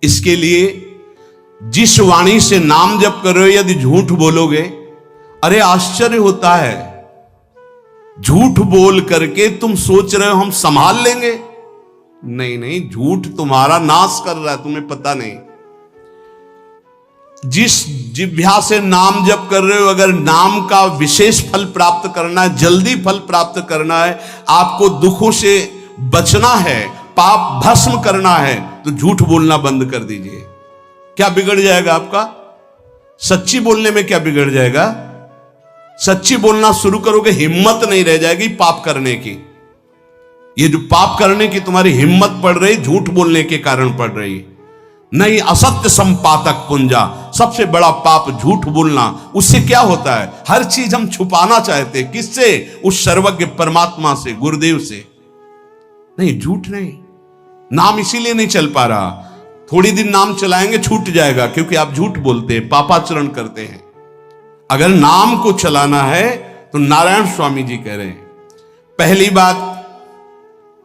इसके लिए जिस वाणी से नाम जप कर रहे हो यदि झूठ बोलोगे, अरे आश्चर्य होता है, झूठ बोल करके तुम सोच रहे हो हम संभाल लेंगे। नहीं नहीं, झूठ तुम्हारा नाश कर रहा है, तुम्हें पता नहीं। जिस जिह्वा से नाम जप कर रहे हो, अगर नाम का विशेष फल प्राप्त करना है, जल्दी फल प्राप्त करना है, आपको दुखों से बचना है, पाप भस्म करना है, तो झूठ बोलना बंद कर दीजिए। क्या बिगड़ जाएगा आपका? सच्ची बोलने में क्या बिगड़ जाएगा? सच्ची बोलना शुरू करोगे, हिम्मत नहीं रह जाएगी पाप करने की। ये जो पाप करने की तुम्हारी हिम्मत पड़ रही, झूठ बोलने के कारण पड़ रही। नहीं, असत्य संपातक पुंजा, सबसे बड़ा पाप झूठ बोलना। उससे क्या होता है? हर चीज हम छुपाना चाहते, किससे? उस सर्वज्ञ परमात्मा से, गुरुदेव से। नहीं, झूठ नहीं। नाम इसीलिए नहीं चल पा रहा, थोड़ी दिन नाम चलाएंगे छूट जाएगा, क्योंकि आप झूठ बोलते हैं, पापाचरण करते हैं। अगर नाम को चलाना है तो नारायण स्वामी जी कह रहे हैं, पहली बात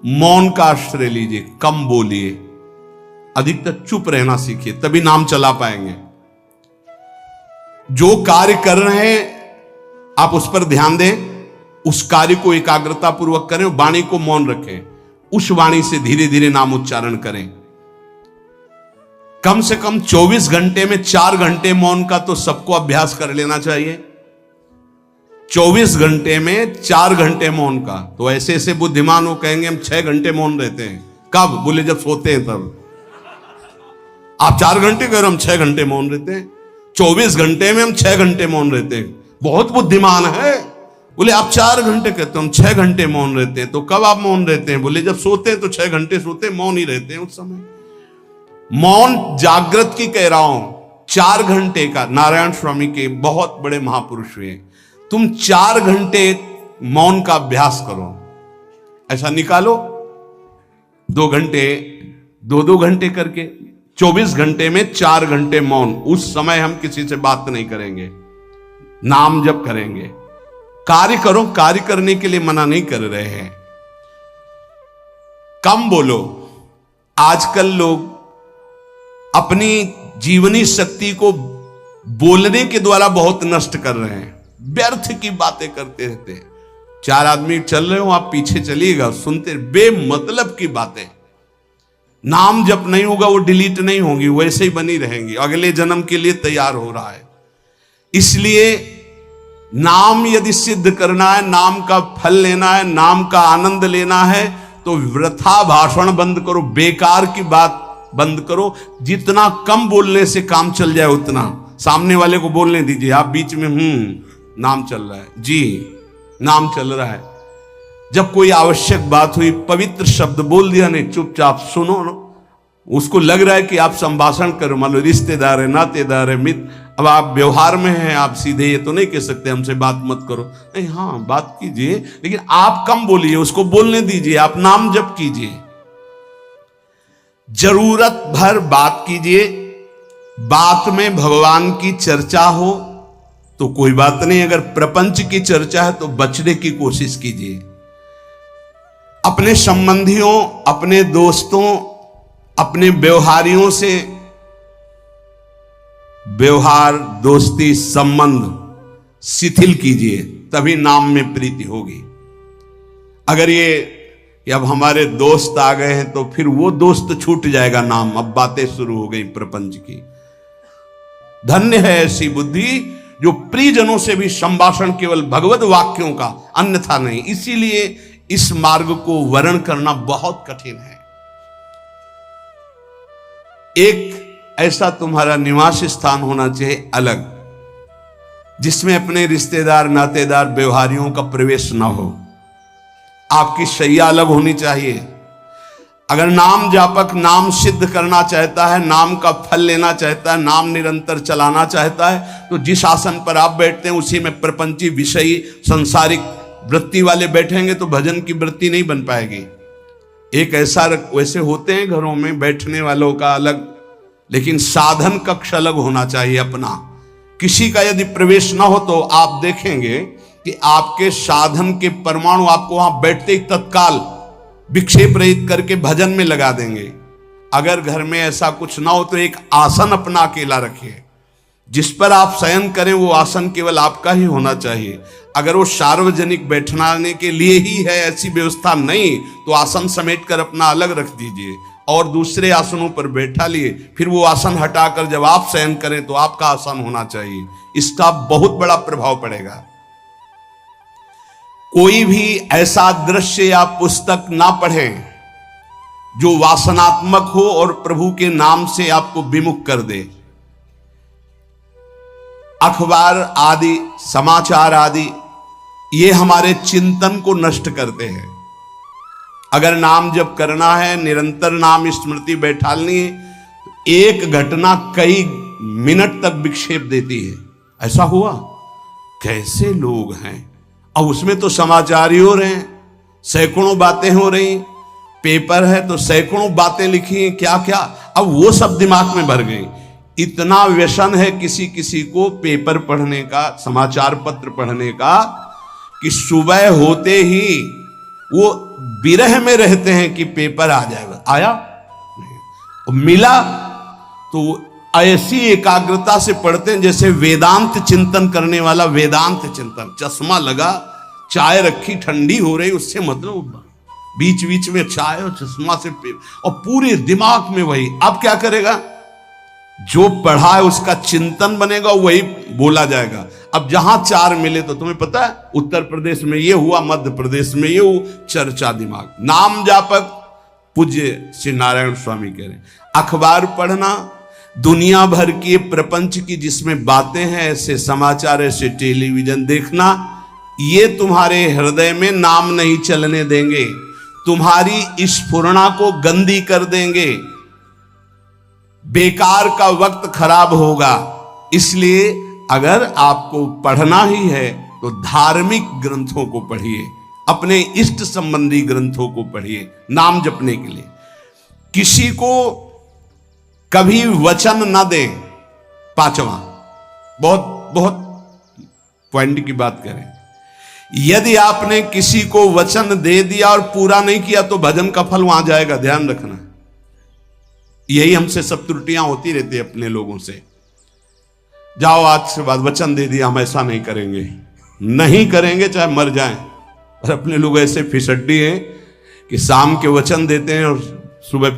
मौन का आश्रय लीजिए, कम बोलिए, अधिकतर चुप रहना सीखिए, तभी नाम चला पाएंगे। जो कार्य कर रहे हैं आप उस पर ध्यान दें, उस कार्य को एकाग्रता पूर्वक करें, वाणी को मौन रखें, उस वाणी से धीरे धीरे नाम उच्चारण करें। कम से कम 24 घंटे में 4 घंटे मौन का तो सबको अभ्यास कर लेना चाहिए। 24 घंटे में 4 घंटे मौन का। तो ऐसे ऐसे बुद्धिमान हो कहेंगे हम 6 घंटे मौन रहते हैं। कब? बोले जब सोते हैं तब। आप 4 घंटे कह रहे हम 6 घंटे मौन रहते हैं। 24 घंटे में हम 6 घंटे मौन रहते हैं, बहुत बुद्धिमान है। बोले आप 4 घंटे कहते हो, हम 6 घंटे मौन रहते हैं। तो कब आप मौन रहते हैं? बोले जब सोते हैं तो 6 घंटे सोते हैं, मौन ही रहते हैं उस समय। मौन जागृत की कह रहा हूं, 4 घंटे का। नारायण स्वामी के बहुत बड़े महापुरुष हुए, तुम 4 घंटे मौन का अभ्यास करो, ऐसा निकालो 2 घंटे, 2-2 घंटे करके 24 घंटे में 4 घंटे मौन। उस समय हम किसी से बात नहीं करेंगे, नाम जप करेंगे। कार्य करो, कार्य करने के लिए मना नहीं कर रहे हैं। कम बोलो। आजकल लोग अपनी जीवनी शक्ति को बोलने के द्वारा बहुत नष्ट कर रहे हैं, व्यर्थ की बातें करते रहते हैं। 4 आदमी चल रहे हो, आप पीछे चलिएगा, सुनते, बेमतलब की बातें। नाम जप नहीं होगा, वो डिलीट नहीं होंगी, वैसे ही बनी रहेंगी, अगले जन्म के लिए तैयार हो रहा है। इसलिए नाम यदि सिद्ध करना है, नाम का फल लेना है, नाम का आनंद लेना है, तो वृथा भाषण बंद करो, बेकार की बात बंद करो। जितना कम बोलने से काम चल जाए उतना। सामने वाले को बोलने दीजिए, आप बीच में नाम चल रहा है जी, नाम चल रहा है। जब कोई आवश्यक बात हुई, पवित्र शब्द बोल दिया, नहीं चुपचाप सुनो ना। उसको लग रहा है कि आप संभाषण करो, मान लो रिश्तेदार है, नातेदार है, मित्र, अब आप व्यवहार में हैं, आप सीधे ये तो नहीं कह सकते हमसे बात मत करो, नहीं, हाँ बात कीजिए, लेकिन आप कम बोलिए, उसको बोलने दीजिए, आप नाम जप कीजिए, जरूरत भर बात कीजिए। बात में भगवान की चर्चा हो तो कोई बात नहीं, अगर प्रपंच की चर्चा है तो बचने की कोशिश कीजिए। अपने संबंधियों, अपने दोस्तों, अपने व्यवहारियों से व्यवहार, दोस्ती, संबंध शिथिल कीजिए, तभी नाम में प्रीति होगी। अगर ये अब हमारे दोस्त आ गए हैं तो फिर वो दोस्त छूट जाएगा नाम, अब बातें शुरू हो गई प्रपंच की। धन्य है ऐसी बुद्धि जो प्रियजनों से भी संभाषण केवल भगवत वाक्यों का, अन्यथा नहीं। इसीलिए इस मार्ग को वर्ण करना बहुत कठिन है। एक ऐसा तुम्हारा निवास स्थान होना चाहिए अलग, जिसमें अपने रिश्तेदार, नातेदार, व्यवहारियों का प्रवेश ना हो। आपकी शैया अलग होनी चाहिए। अगर नाम जापक नाम सिद्ध करना चाहता है, नाम का फल लेना चाहता है, नाम निरंतर चलाना चाहता है, तो जिस आसन पर आप बैठते हैं उसी में प्रपंची, विषयी, सांसारिक वृत्ति वाले बैठेंगे तो भजन की वृत्ति नहीं बन पाएगी। एक ऐसा, वैसे होते हैं घरों में बैठने वालों का अलग, लेकिन साधन कक्ष अलग होना चाहिए अपना। किसी का यदि प्रवेश ना हो तो आप देखेंगे कि आपके साधन के परमाणु आपको वहां बैठते ही तत्काल विक्षेप रहित करके भजन में लगा देंगे। अगर घर में ऐसा कुछ ना हो तो एक आसन अपना अकेला रखिए, जिस पर आप शयन करें वो आसन केवल आपका ही होना चाहिए। अगर वो सार्वजनिक बैठने के लिए ही है, ऐसी व्यवस्था नहीं, तो आसन समेट कर अपना अलग रख दीजिए और दूसरे आसनों पर बैठा लिए, फिर वो आसन हटाकर जब आप शयन करें तो आपका आसन होना चाहिए। इसका बहुत बड़ा प्रभाव पड़ेगा। कोई भी ऐसा दृश्य या पुस्तक ना पढ़ें जो वासनात्मक हो और प्रभु के नाम से आपको विमुख कर दे। अखबार आदि, समाचार आदि, ये हमारे चिंतन को नष्ट करते हैं। अगर नाम जप करना है, निरंतर नाम स्मृति बैठालनी है, एक घटना कई मिनट तक विक्षेप देती है। ऐसा हुआ, कैसे लोग हैं। अब उसमें तो समाचार ही हो रहे हैं, सैकड़ों बातें हो रही, पेपर है तो सैकड़ों बातें लिखी हैं, क्या क्या, अब वो सब दिमाग में भर गई। इतना व्यसन है किसी किसी को पेपर पढ़ने का, समाचार पत्र पढ़ने का, कि सुबह होते ही वो विरह में रहते हैं कि पेपर आ जाएगा। आया नहीं, मिला तो ऐसी एकाग्रता से पढ़ते हैं जैसे वेदांत चिंतन करने वाला वेदांत चिंतन। चश्मा लगा, चाय रखी, ठंडी हो रही, उससे मतलब बीच बीच में चाय और चश्मा से और पूरे दिमाग में वही। अब क्या करेगा, जो पढ़ा है उसका चिंतन बनेगा, वही बोला जाएगा। अब जहां चार मिले तो तुम्हें पता है, उत्तर प्रदेश में ये हुआ, मध्य प्रदेश में ये हुआ, चर्चा दिमाग। नाम जापक पूज्य श्री नारायण स्वामी कह रहे, अखबार पढ़ना, दुनिया भर की प्रपंच की जिसमें बातें हैं, ऐसे समाचार, ऐसे टेलीविजन देखना, ये तुम्हारे हृदय में नाम नहीं चलने देंगे, तुम्हारी स्फुरणा को गंदी कर देंगे, बेकार का वक्त खराब होगा। इसलिए अगर आपको पढ़ना ही है तो धार्मिक ग्रंथों को पढ़िए, अपने इष्ट संबंधी ग्रंथों को पढ़िए नाम जपने के लिए। किसी को कभी वचन न दें। पांचवा, बहुत बहुत पॉइंट की बात करें, यदि आपने किसी को वचन दे दिया और पूरा नहीं किया तो भजन का फल वहां जाएगा, ध्यान रखना। यही हमसे सब त्रुटियां होती रहती है अपने लोगों से। जाओ आज से बाद वचन दे दिया, हम ऐसा नहीं करेंगे, नहीं करेंगे चाहे मर जाएं। और अपने लोग ऐसे फिसड्डी हैं कि शाम के वचन देते हैं और सुबह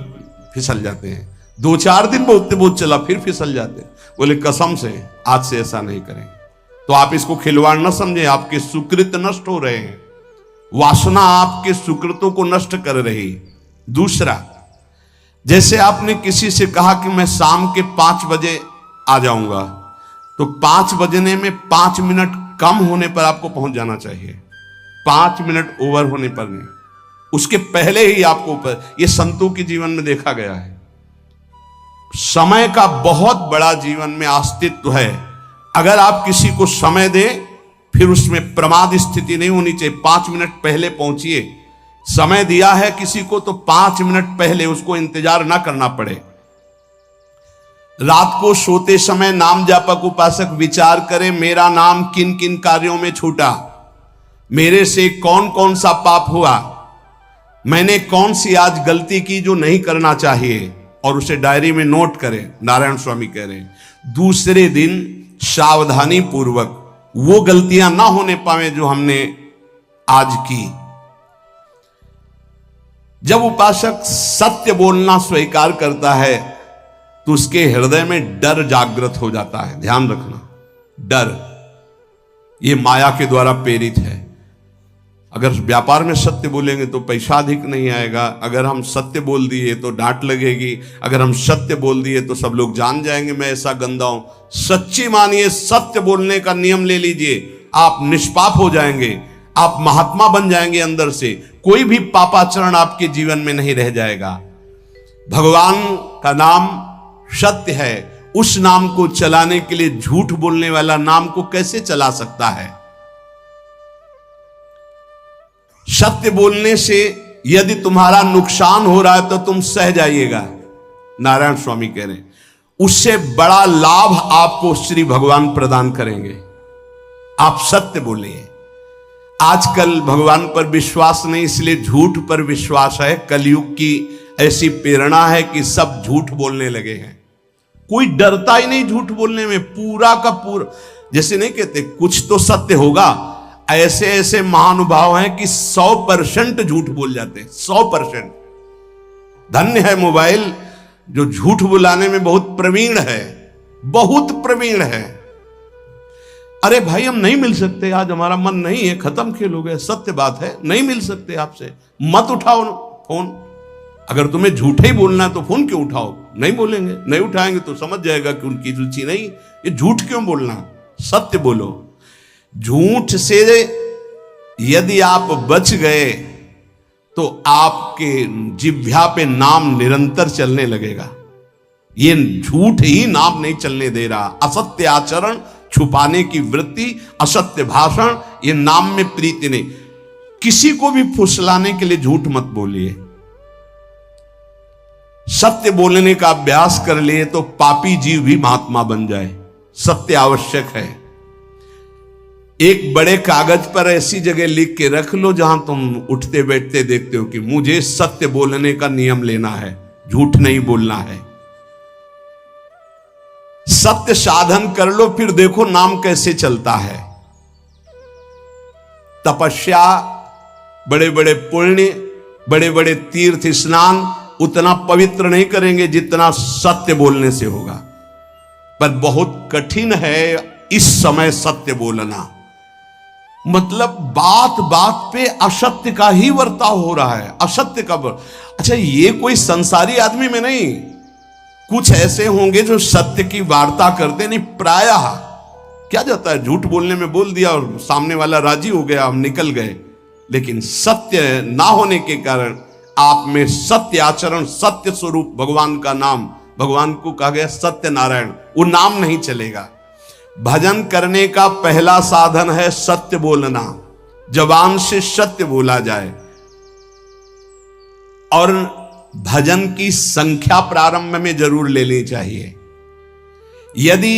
फिसल जाते हैं। 2-4 दिन बहुत बहुत चला, फिर फिसल जाते हैं। बोले कसम से आज से ऐसा नहीं करेंगे। तो आप इसको खिलवाड़ न समझे, आपके सुकृत नष्ट हो रहे हैं, वासना आपके सुकृतों को नष्ट कर रही। दूसरा, जैसे आपने किसी से कहा कि मैं शाम के 5 बजे आ जाऊंगा, तो 5 बजने में 5 मिनट कम होने पर आपको पहुंच जाना चाहिए, 5 मिनट ओवर होने पर नहीं, उसके पहले ही आपको ऊपर। यह संतों के जीवन में देखा गया है। समय का बहुत बड़ा जीवन में अस्तित्व है। अगर आप किसी को समय दें, फिर उसमें प्रमाद स्थिति नहीं होनी चाहिए। 5 मिनट पहले पहुंचिए। समय दिया है किसी को तो 5 मिनट पहले उसको इंतजार ना करना पड़े। रात को सोते समय नाम जापक उपासक विचार करें, मेरा नाम किन किन कार्यों में छूटा, मेरे से कौन कौन सा पाप हुआ, मैंने कौन सी आज गलती की जो नहीं करना चाहिए, और उसे डायरी में नोट करें। नारायण स्वामी कह रहे हैं दूसरे दिन सावधानी पूर्वक वो गलतियां ना होने पावे जो हमने आज की। जब उपासक सत्य बोलना स्वीकार करता है तो उसके हृदय में डर जागृत हो जाता है। ध्यान रखना, डर ये माया के द्वारा प्रेरित है। अगर व्यापार में सत्य बोलेंगे तो पैसा अधिक नहीं आएगा, अगर हम सत्य बोल दिए तो डांट लगेगी, अगर हम सत्य बोल दिए तो सब लोग जान जाएंगे मैं ऐसा गंदा हूं। सच्ची मानिए, सत्य बोलने का नियम ले लीजिए, आप निष्पाप हो जाएंगे, आप महात्मा बन जाएंगे अंदर से। कोई भी पापाचरण आपके जीवन में नहीं रह जाएगा। भगवान का नाम सत्य है, उस नाम को चलाने के लिए झूठ बोलने वाला नाम को कैसे चला सकता है। सत्य बोलने से यदि तुम्हारा नुकसान हो रहा है तो तुम सह जाइएगा। नारायण स्वामी कह रहे हैं उससे बड़ा लाभ आपको श्री भगवान प्रदान करेंगे। आप सत्य बोलिए। आजकल भगवान पर विश्वास नहीं, इसलिए झूठ पर विश्वास है। कलयुग की ऐसी प्रेरणा है कि सब झूठ बोलने लगे हैं। कोई डरता ही नहीं झूठ बोलने में, पूरा का पूरा। जैसे नहीं कहते कुछ तो सत्य होगा, ऐसे ऐसे महानुभाव हैं कि 100% झूठ बोल जाते हैं, 100%। धन्य है मोबाइल जो झूठ बुलाने में बहुत प्रवीण है, बहुत प्रवीण है। अरे भाई हम नहीं मिल सकते, आज हमारा मन नहीं है, खत्म खेल हो गया, सत्य बात है, नहीं मिल सकते आपसे, मत उठाओ फोन। अगर तुम्हें झूठ ही बोलना है तो फोन क्यों उठाओ? नहीं बोलेंगे, नहीं उठाएंगे तो समझ जाएगा कि उनकी रुचि नहीं। ये झूठ क्यों बोलना, सत्य बोलो। झूठ से यदि आप बच गए तो आपके जिह्वा पे नाम निरंतर चलने लगेगा। ये झूठ ही नाम नहीं चलने दे रहा। असत्य आचरण, छुपाने की वृत्ति, असत्य भाषण, ये नाम में प्रीति नहीं। किसी को भी फुसलाने के लिए झूठ मत बोलिए। सत्य बोलने का अभ्यास कर लिए तो पापी जीव भी महात्मा बन जाए। सत्य आवश्यक है। एक बड़े कागज पर ऐसी जगह लिख के रख लो जहां तुम उठते बैठते देखते हो कि मुझे सत्य बोलने का नियम लेना है, झूठ नहीं बोलना है। सत्य साधन कर लो, फिर देखो नाम कैसे चलता है। तपस्या, बड़े बड़े पुण्य, बड़े बड़े तीर्थ स्नान उतना पवित्र नहीं करेंगे जितना सत्य बोलने से होगा। पर बहुत कठिन है इस समय सत्य बोलना। मतलब बात बात पे असत्य का ही वर्ताव हो रहा है, असत्य का अच्छा, ये कोई संसारी आदमी में नहीं, कुछ ऐसे होंगे जो सत्य की वार्ता करते नहीं। प्रायः क्या जाता है, झूठ बोलने में बोल दिया और सामने वाला राजी हो गया, हम निकल गए। लेकिन सत्य ना होने के कारण आप में सत्य आचरण, सत्य स्वरूप भगवान का नाम, भगवान को कहा गया सत्य नारायण, वो नाम नहीं चलेगा। भजन करने का पहला साधन है सत्य बोलना। जबान से सत्य बोला जाए। और भजन की संख्या प्रारंभ में जरूर लेनी चाहिए। यदि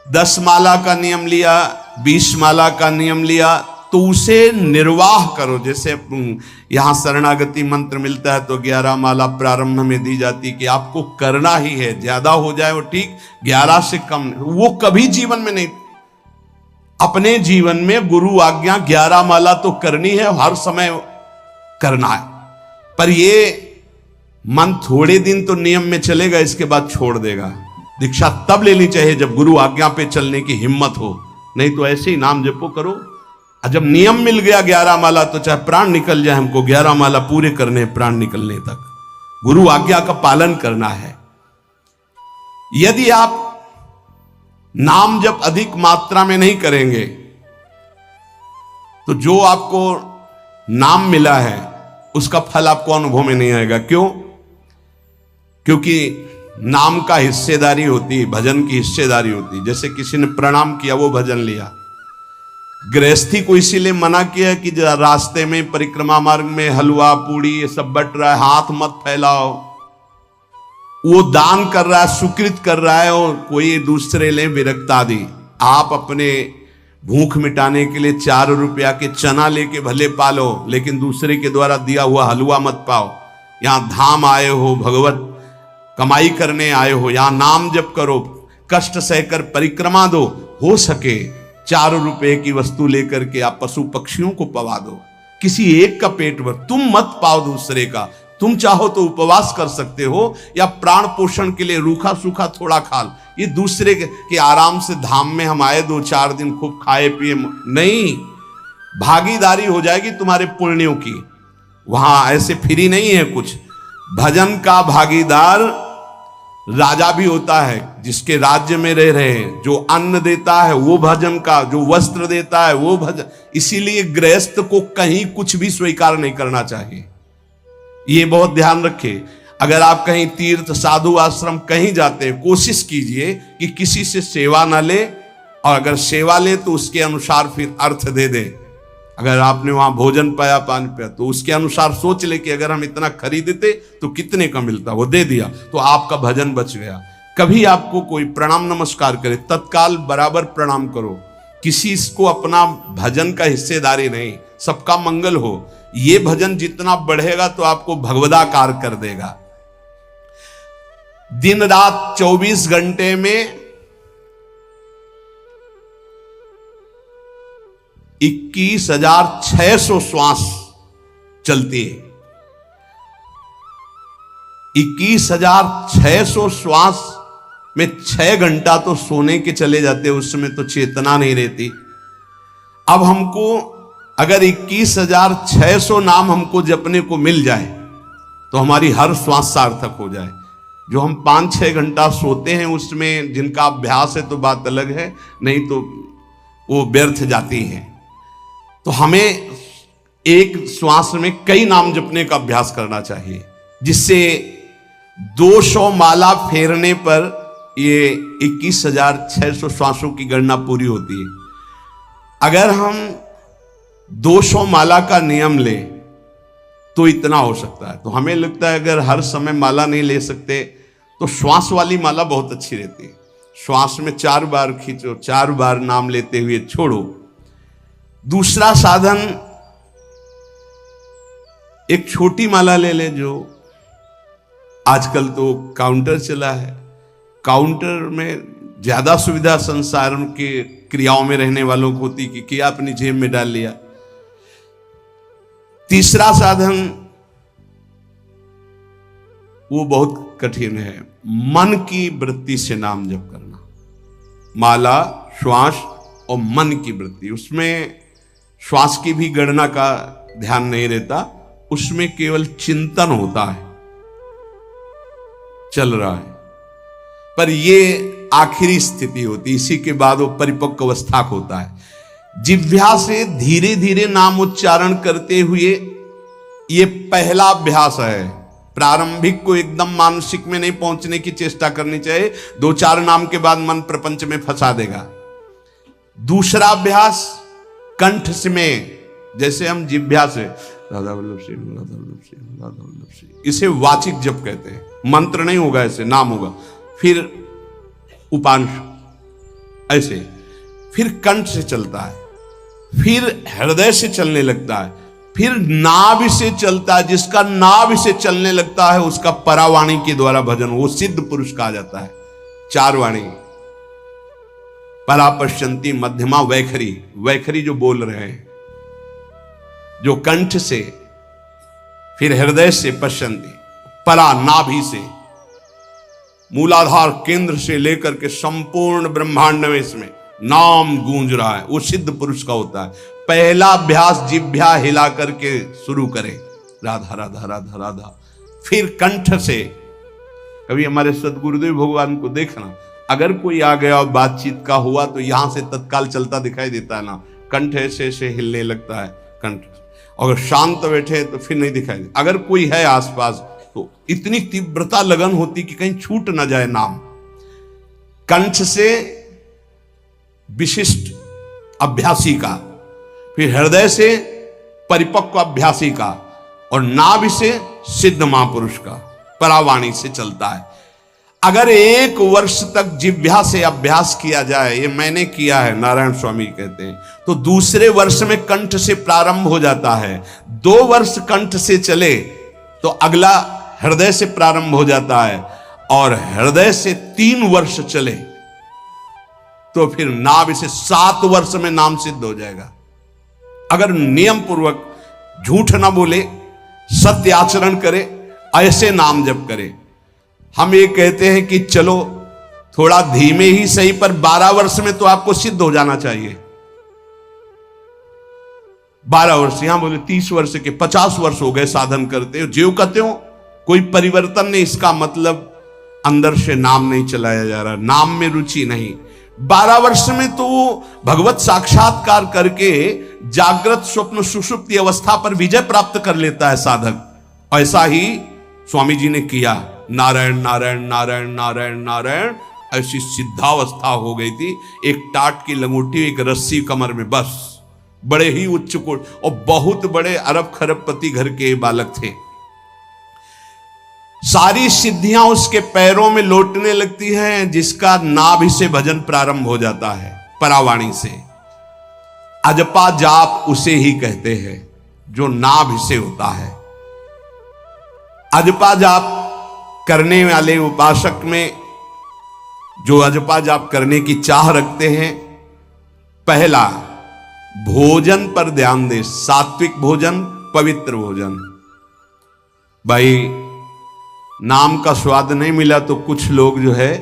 10 माला का नियम लिया, 20 माला का नियम लिया, तो उसे निर्वाह करो। जैसे यहां शरणागति मंत्र मिलता है तो 11 माला प्रारंभ में दी जाती कि आपको करना ही है, ज्यादा हो जाए वो ठीक, 11 से कम वो कभी जीवन में नहीं। अपने जीवन में गुरु आज्ञा 11 माला तो करनी है, हर समय करना है। पर ये मन थोड़े दिन तो नियम में चलेगा, इसके बाद छोड़ देगा। दीक्षा तब लेनी चाहिए जब गुरु आज्ञा पे चलने की हिम्मत हो, नहीं तो ऐसे ही नाम जपो करो। जब नियम मिल गया 11 माला तो चाहे प्राण निकल जाए, हमको 11 माला पूरे करने, प्राण निकलने तक गुरु आज्ञा का पालन करना है। यदि आप नाम जब अधिक मात्रा में नहीं करेंगे तो जो आपको नाम मिला है उसका फल आपको अनुभव में नहीं आएगा। क्यों? क्योंकि नाम का हिस्सेदारी होती है, भजन की हिस्सेदारी होती है। जैसे किसी ने प्रणाम किया, वो भजन लिया। गृहस्थी को इसीलिए मना किया है कि रास्ते में परिक्रमा मार्ग में हलवा पूड़ी ये सब बट रहा है, हाथ मत फैलाओ। वो दान कर रहा है, सुकृत कर रहा है, और कोई दूसरे ले विरक्त आदि। आप अपने भूख मिटाने के लिए 4 रुपया के चना लेके भले पालो, लेकिन दूसरे के द्वारा दिया हुआ हलवा मत पाओ। यहां धाम आए हो, भगवत कमाई करने आए हो, यहां नाम जप करो, कष्ट सहकर परिक्रमा दो। हो सके 4 रुपए की वस्तु लेकर के आप पशु पक्षियों को पवा दो, किसी एक का पेट भर। तुम मत पाओ दूसरे का। तुम चाहो तो उपवास कर सकते हो, या प्राण पोषण के लिए रूखा सूखा थोड़ा खा लो। ये दूसरे के आराम से धाम में हम आए 2-4 दिन खूब खाए पिए नहीं, भागीदारी हो जाएगी तुम्हारे पुण्यों की। वहां ऐसे फ्री नहीं है कुछ। भजन का भागीदार राजा भी होता है, जिसके राज्य में रह रहे हैं। जो अन्न देता है वो भजन का, जो वस्त्र देता है वो भजन। इसीलिए गृहस्थ को कहीं कुछ भी स्वीकार नहीं करना चाहिए। ये बहुत ध्यान रखें। अगर आप कहीं तीर्थ साधु आश्रम कहीं जाते हैं, कोशिश कीजिए कि किसी से सेवा ना ले, और अगर सेवा ले तो उसके अनुसार फिर अर्थ दे दे। अगर आपने वहां भोजन पाया, पानी पाया, तो उसके अनुसार सोच ले कि अगर हम इतना खरीदते तो कितने का मिलता, वो दे दिया तो आपका भजन बच गया। कभी आपको कोई प्रणाम नमस्कार करे, तत्काल बराबर प्रणाम करो। किसी को अपना भजन का हिस्सेदारी नहीं, सबका मंगल हो। ये भजन जितना बढ़ेगा तो आपको भगवदाकार कर देगा। दिन रात 24 घंटे में 21,600 श्वास चलती है। 21,600 श्वास में 6 घंटा तो सोने के चले जाते, उसमें तो चेतना नहीं रहती। अब हमको अगर 21,600 नाम हमको जपने को मिल जाए तो हमारी हर श्वास सार्थक हो जाए। जो हम 5-6 घंटा सोते हैं उसमें जिनका अभ्यास है तो बात अलग है, नहीं तो वो व्यर्थ जाती है। तो हमें एक श्वास में कई नाम जपने का अभ्यास करना चाहिए, जिससे 200 माला फेरने पर ये 21,600 श्वासों की गणना पूरी होती है। अगर हम 200 माला का नियम लें तो इतना हो सकता है। तो हमें लगता है अगर हर समय माला नहीं ले सकते तो श्वास वाली माला बहुत अच्छी रहती है। श्वास में 4 बार खींचो, 4 बार नाम लेते हुए छोड़ो। दूसरा साधन, एक छोटी माला ले ले, जो आजकल तो काउंटर चला है। काउंटर में ज्यादा सुविधा संसार के क्रियाओं में रहने वालों को होती कि किया अपनी जेब में डाल लिया। तीसरा साधन वो बहुत कठिन है, मन की वृत्ति से नाम जप करना। माला, श्वास और मन की वृत्ति, उसमें श्वास की भी गणना का ध्यान नहीं रहता, उसमें केवल चिंतन होता है, चल रहा है। पर ये आखिरी स्थिति होती, इसी के बाद वो परिपक्व अवस्था होता है। जिह्वा से धीरे धीरे नाम उच्चारण करते हुए, ये पहला अभ्यास है। प्रारंभिक को एकदम मानसिक में नहीं पहुंचने की चेष्टा करनी चाहिए, 2-4 नाम के बाद मन प्रपंच में फंसा देगा। दूसरा अभ्यास कंठ से में, जैसे हम जिह्वा से राधा वल्लभ सिंह, राधा वल्लभ सिंह, राधा वल्लभ सिंह, इसे वाचिक जप कहते हैं। मंत्र नहीं होगा, ऐसे नाम होगा। फिर उपांश ऐसे, फिर कंठ से चलता है, फिर हृदय से चलने लगता है, फिर नाभि से चलता है। जिसका नाभि से चलने लगता है उसका परावाणी के द्वारा भजन, वो सिद्ध पुरुष कहा जाता है। 4 वाणी, परा, पश्यंती, मध्यमा, वैखरी। वैखरी जो बोल रहे हैं, जो कंठ से, फिर हृदय से पश्यंती, परा नाभि से, मूलाधार केंद्र से लेकर के संपूर्ण ब्रह्मांड में इसमें नाम गूंज रहा है, वो सिद्ध पुरुष का होता है। पहला अभ्यास जिह्वा हिला करके शुरू करें, राधा राधा राधा राधा। फिर कंठ से, कभी हमारे सदगुरुदेव भगवान को देखना, अगर कोई आ गया और बातचीत का हुआ तो यहां से तत्काल चलता दिखाई देता है ना, कंठ ऐसे ऐसे हिलने लगता है कंठ। अगर शांत बैठे तो फिर नहीं दिखाई देता। अगर कोई है आसपास तो इतनी तीव्रता लगन होती कि कहीं छूट ना जाए नाम। कंठ से विशिष्ट अभ्यासी का, फिर हृदय से परिपक्व अभ्यासी का, और नाभि से सिद्ध महापुरुष का, परावाणी से चलता है। अगर 1 वर्ष तक जिह्वा से अभ्यास किया जाए, ये मैंने किया है, नारायण स्वामी कहते हैं, तो दूसरे वर्ष में कंठ से प्रारंभ हो जाता है। 2 वर्ष कंठ से चले तो अगला हृदय से प्रारंभ हो जाता है, और हृदय से 3 वर्ष चले तो फिर नाभि से 7 वर्ष में नाम सिद्ध हो जाएगा। अगर नियम पूर्वक झूठ ना बोले, सत्य आचरण करे, ऐसे नाम जप करे। हम ये कहते हैं कि चलो थोड़ा धीमे ही सही, पर 12 वर्ष में तो आपको सिद्ध हो जाना चाहिए। 12 वर्ष, यहां बोले 30 वर्ष के 50 वर्ष हो गए साधन करते हो, ज्यों कहते हो कोई परिवर्तन नहीं। इसका मतलब अंदर से नाम नहीं चलाया जा रहा, नाम में रुचि नहीं। 12 वर्ष में तो भगवत साक्षात्कार करके जागृत स्वप्न सुषुप्ति अवस्था पर विजय प्राप्त कर लेता है साधक। ऐसा ही स्वामी जी ने किया। नारायण नारायण नारायण नारायण नारायण, ऐसी सिद्धावस्था हो गई थी। एक टाट की लंगोटी, एक रस्सी कमर में, बस। बड़े ही उच्च कोट, और बहुत बड़े अरब खरबपति घर के बालक थे। सारी सिद्धियां उसके पैरों में लौटने लगती हैं, जिसका नाभि से भजन प्रारंभ हो जाता है, परावाणी से। अजपा जाप उसे ही कहते हैं जो नाभि से होता है। अजपा जाप करने वाले उपासक में जो अजपा जाप करने की चाह रखते हैं, पहला भोजन पर ध्यान दे, सात्विक भोजन, पवित्र भोजन। भाई नाम का स्वाद नहीं मिला तो कुछ लोग जो है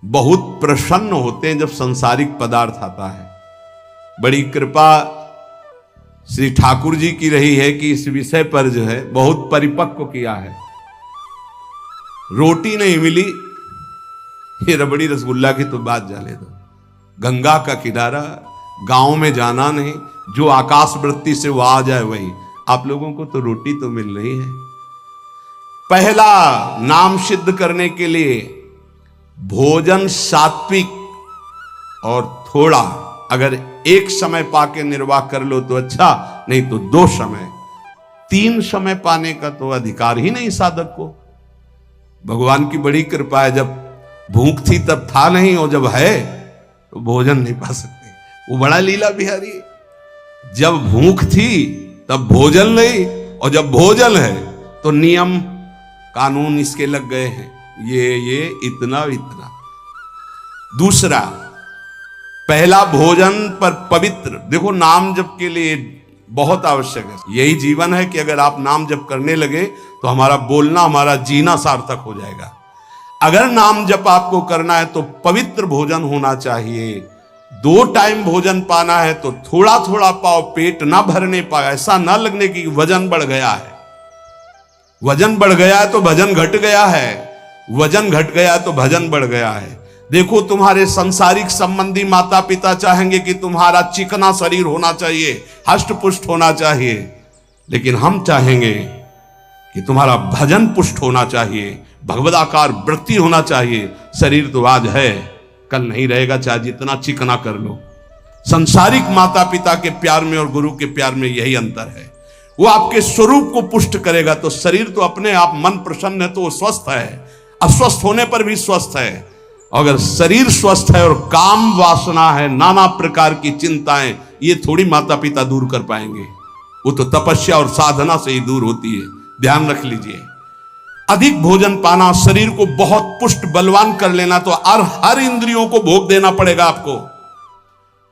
बहुत प्रसन्न होते हैं जब सांसारिक पदार्थ आता है। बड़ी कृपा श्री ठाकुर जी की रही है कि इस विषय पर जो है बहुत परिपक्व किया है। रोटी नहीं मिली, ये रबड़ी रसगुल्ला की तो बात जाने दो। गंगा का किनारा, गांव में जाना नहीं, जो आकाश वृत्ति से वो आ जाए वही। आप लोगों को तो रोटी तो मिल रही है। पहला नाम सिद्ध करने के लिए भोजन सात्विक और थोड़ा, अगर एक समय पाके निर्वाह कर लो तो अच्छा, नहीं तो 2 समय, 3 समय पाने का तो अधिकार ही नहीं साधक को। भगवान की बड़ी कृपा है, जब भूख थी तब था नहीं, और जब है तो भोजन नहीं पा सकते। वो बड़ा लीला बिहारी है। जब भूख थी तब भोजन नहीं, और जब भोजन है तो नियम कानून इसके लग गए हैं, ये इतना इतना। दूसरा, पहला भोजन पर पवित्र। देखो नाम जप के लिए बहुत आवश्यक है। यही जीवन है कि अगर आप नाम जप करने लगे तो हमारा बोलना, हमारा जीना सार्थक हो जाएगा। अगर नाम जप आपको करना है तो पवित्र भोजन होना चाहिए। 2 टाइम भोजन पाना है तो थोड़ा थोड़ा पाओ, पेट ना भरने पाए, ऐसा ना लगने की वजन बढ़ गया है। वजन बढ़ गया है तो भजन घट गया है, वजन घट गया तो भजन बढ़ गया है। देखो तुम्हारे संसारिक संबंधी माता पिता चाहेंगे कि तुम्हारा चिकना शरीर होना चाहिए, हष्ट पुष्ट होना चाहिए, लेकिन हम चाहेंगे कि तुम्हारा भजन पुष्ट होना चाहिए, भगवदाकार वृत्ति होना चाहिए। शरीर तो आज है, कल नहीं रहेगा, चाहे जितना चिकना कर लो। संसारिक माता पिता के प्यार में और गुरु के प्यार में यही अंतर है। वो आपके स्वरूप को पुष्ट करेगा तो शरीर तो अपने आप, मन प्रसन्न है तो वो स्वस्थ है, अस्वस्थ होने पर भी स्वस्थ है। अगर शरीर स्वस्थ है और काम वासना है, नाना प्रकार की चिंताएं, ये थोड़ी माता पिता दूर कर पाएंगे। वो तो तपस्या और साधना से ही दूर होती है, ध्यान रख लीजिए। अधिक भोजन पाना, शरीर को बहुत पुष्ट बलवान कर लेना, तो हर इंद्रियों को भोग देना पड़ेगा आपको।